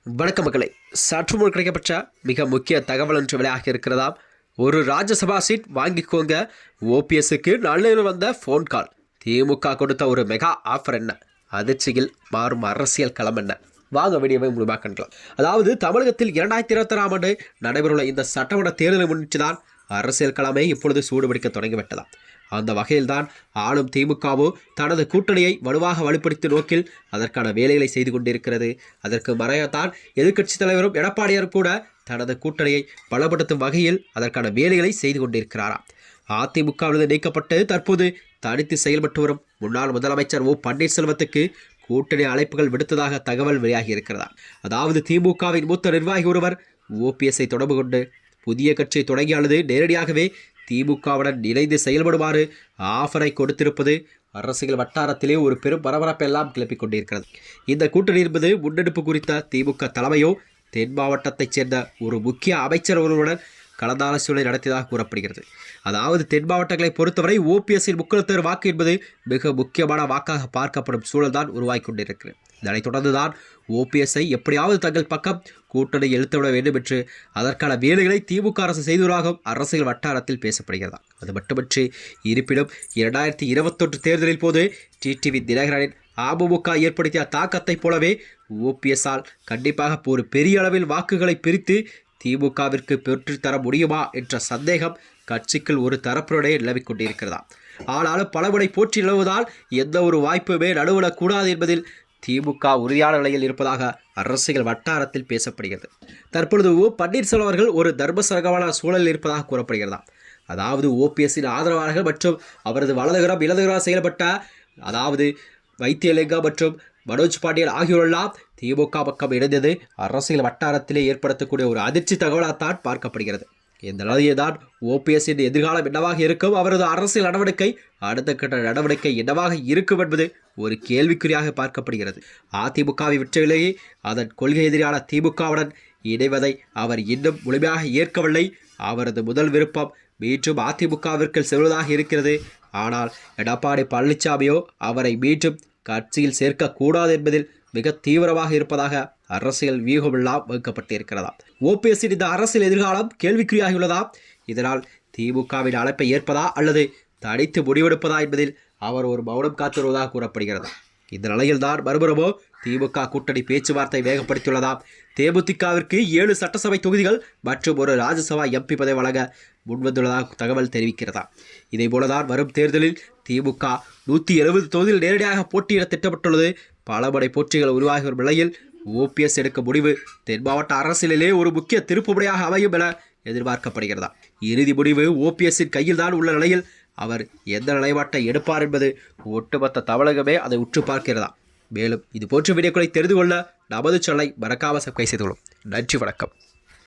வணக்கம் மக்களை, சற்று முன் கிடைக்கப்பட்ட மிக முக்கிய தகவல் ஒன்று வெளியாக இருக்கிறதாம். ஒரு ராஜ்யசபா சீட் வாங்கிக்கோங்க. ஓபிஎஸ்க்கு நல்ல வந்த ஃபோன் கால். திமுக கொடுத்த ஒரு மெகா ஆஃபர் என்ன? அதிர்ச்சியில் மாறும் அரசியல் களம் என்ன? வாங்க வீடியோவை முழுமையாக காணலாம். அதாவது தமிழகத்தில் 2026ஆம் ஆண்டு நடைபெறவுள்ள இந்த சட்டமன்ற தேர்தலை முன்னிட்டு தான் அரசியல் களமே இப்பொழுது சூடுபிடிக்க தொடங்கிவிட்டதாம். அந்த வகையில்தான் ஆளும் திமுகவோ தனது கூட்டணியை வலுவாக வலுப்படுத்தும் நோக்கில் அதற்கான வேலைகளை செய்து கொண்டிருக்கிறது. அதற்கு மறையத்தான் எதிர்க்கட்சித் தலைவரும் எடப்பாடியாரும் கூட தனது கூட்டணியை பலப்படுத்தும் வகையில் அதற்கான வேலைகளை செய்து கொண்டிருக்கிறாராம். அதிமுகவிலிருந்து நீக்கப்பட்டு தற்போது தனித்து செயல்பட்டு வரும் முன்னாள் முதலமைச்சர் ஓ பன்னீர்செல்வத்துக்கு கூட்டணி அழைப்புகள் விடுத்ததாக தகவல் வெளியாகி இருக்கிறதா. அதாவது திமுகவின் மூத்த நிர்வாகி ஒருவர் ஓபிஎஸ்ஐ தொடர்பு கொண்டு புதிய கட்சியை தொடங்கிய அல்லது நேரடியாகவே திமுகவுடன் இணைந்து செயல்படுமாறு ஆஃபரை கொடுத்திருப்பது அரசியல் வட்டாரத்திலே ஒரு பெரும் பரபரப்பெல்லாம் கிளப்பிக் கொண்டிருக்கிறது. இந்த கூட்டணி என்பது முன்னெடுப்பு குறித்த திமுக தலைமையோ தென் மாவட்டத்தைச் சேர்ந்த ஒரு முக்கிய அமைச்சர் ஒருவருடன் கலந்தாலோசனை நடத்தியதாக கூறப்படுகிறது. அதாவது தென் மாவட்டங்களை பொறுத்தவரை ஓபிஎஸ்ஸின் முக்கியத்துவ வாக்கு என்பது மிக முக்கியமான வாக்காக பார்க்கப்படும் சூழல் தான் உருவாகி கொண்டிருக்கிறது. இதனைத் தொடர்ந்துதான் ஓபிஎஸ்ஐ எப்படியாவது தங்கள் பக்கம் கூட்டணி இழுத்துவிட வேண்டும் என்று அதற்கான வேலைகளை திமுக அரசு செய்துள்ளதாகவும் அரசியல் வட்டாரத்தில் பேசப்படுகிறது. அது மட்டுமின்றி இருப்பினும் 2021 தேர்தலில் போது டிடிவி தினகரனின் அமமுக ஏற்படுத்திய தாக்கத்தைப் போலவே ஓபிஎஸ்ஸால் கண்டிப்பாக ஒரு பெரிய அளவில் வாக்குகளை பிரித்து திமுகவிற்கு பெற்றுத்தர முடியுமா என்ற சந்தேகம் கட்சிக்குள் ஒரு தரப்பினுடைய நிலவிக் கொண்டிருக்கிறதா. ஆனாலும் பலமுறை போற்றி நிலவுவதால் எந்த ஒரு வாய்ப்புமே நழுவக்கூடாது என்பதில் திமுக உறுதியான நிலையில் இருப்பதாக அரசியல் வட்டாரத்தில் பேசப்படுகிறது. தற்பொழுது ஓ பன்னீர்செல்வம் அவர்கள் ஒரு தர்மசங்கமான சூழலில் இருப்பதாக கூறப்படுகிறதா. அதாவது ஓபிஎஸ்ஸின் ஆதரவாளர்கள் மற்றும் அவரது வலதுகரம் இடதுகரம் செயல்பட்ட அதாவது வைத்தியலிங்கம் மற்றும் மனோஜ் பாண்டியன் ஆகியோரெல்லாம் திமுக பக்கம் இணைந்தது அரசியல் வட்டாரத்திலே ஏற்படுத்தக்கூடிய ஒரு அதிர்ச்சி தகவலாகத்தான் பார்க்கப்படுகிறது. இந்த நிலையில் தான் ஓபிஎஸ்ஸின் எதிர்காலம் என்னவாக இருக்கும், அவரது அரசியல் நடவடிக்கை அடுத்த கட்ட நடவடிக்கை என்னவாக இருக்கும் என்பது ஒரு கேள்விக்குறியாக பார்க்கப்படுகிறது. அதிமுகவை விற்றவிலேயே அதன் கொள்கை எதிரான திமுகவுடன் இணைவதை அவர் இன்னும் முழுமையாக ஏற்கவில்லை. அவரது முதல் விருப்பம் மீண்டும் அதிமுகவிற்கு செல்வதாக இருக்கிறது. ஆனால் எடப்பாடி பழனிசாமியோ அவரை மீண்டும் கட்சியில் சேர்க்கக்கூடாது என்பதில் மிக தீவிரமாக இருப்பதாக அரசியல் வியூகமெல்லாம் வகுக்கப்பட்டிருக்கிறதா. ஓபிஎஸ்ஸின் இந்த அரசியல் எதிர்காலம் கேள்விக்குறியாகியுள்ளதா. இதனால் திமுகவின் அழைப்பை ஏற்பதா அல்லது தனித்து முடிவெடுப்பதா என்பதில் அவர் ஒரு மௌனம் காத்து வருவதாக கூறப்படுகிறது. இந்த நிலையில்தான் மறுபுறமோ திமுக கூட்டணி பேச்சுவார்த்தை வேகப்படுத்தியுள்ளதாம். தேமுதிகவிற்கு 7 சட்டசபை தொகுதிகள் மற்றும் ஒரு ராஜ்யசபா எம்பி பதவி வழங்க முன்வந்துள்ளதாக தகவல் தெரிவிக்கிறதா. இதே போலதான் வரும் தேர்தலில் திமுக 170 தொகுதியில் நேரடியாக போட்டியிட திட்டமிட்டுள்ளது. பலமுறை போட்டிகள் உருவாகி வரும் நிலையில் ஓபிஎஸ் எடுக்கும் முடிவு தென் மாவட்ட அரசியலிலே ஒரு முக்கிய திருப்புமுனையாக அமையும் என எதிர்பார்க்கப்படுகிறதா. இறுதி முடிவு ஓபிஎஸ்ஸின் கையில் தான் உள்ள நிலையில் அவர் எந்த நிலைப்பாட்டை எடுப்பார் என்பது ஒட்டுமொத்த தமிழகமே அதை உற்று பார்க்கிறதா. மேலும் இது போன்ற வீடியோக்களை தெரிந்து கொள்ள நமது சேனலை மறக்காமல் சப்ஸ்கிரைப் செய்து கொள்ளும். நன்றி, வணக்கம்.